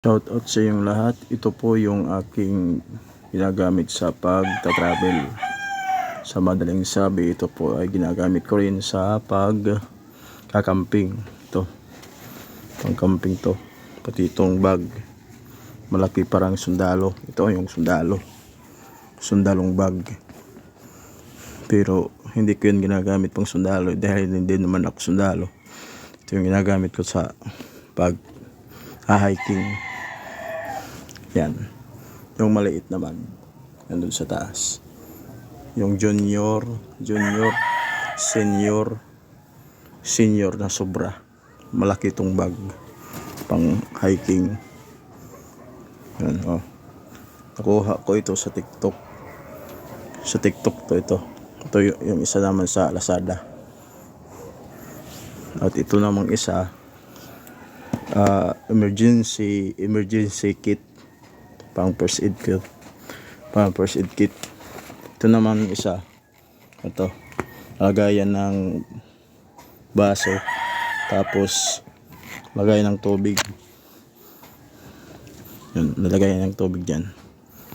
Shout out sa inyong lahat. Ito po yung aking ginagamit sa pag-travel. Sa madaling sabi, ito po ay ginagamit ko rin sa pag-kakamping. Ito, pang-camping to. Pati itong bag. Malaki parang sundalo. Ito yung sundalo. Sundalong bag. Pero hindi ko yun ginagamit pang sundalo dahil hindi naman ako sundalo. Ito yung ginagamit ko sa pag-hiking. Yan. Yung maliit naman. Nandun sa taas. Yung junior, senior na sobra. Malaki itong bag. Pang hiking. Yan, oh. Nakuha ko ito sa TikTok. Sa TikTok to ito. Ito yung isa naman sa Lazada. At ito namang isa, emergency kit. Pang first aid kit. Ito naman isa, ito lagayan ng baso, tapos lagayan ng tubig. Yun, nalagayan ng tubig dyan.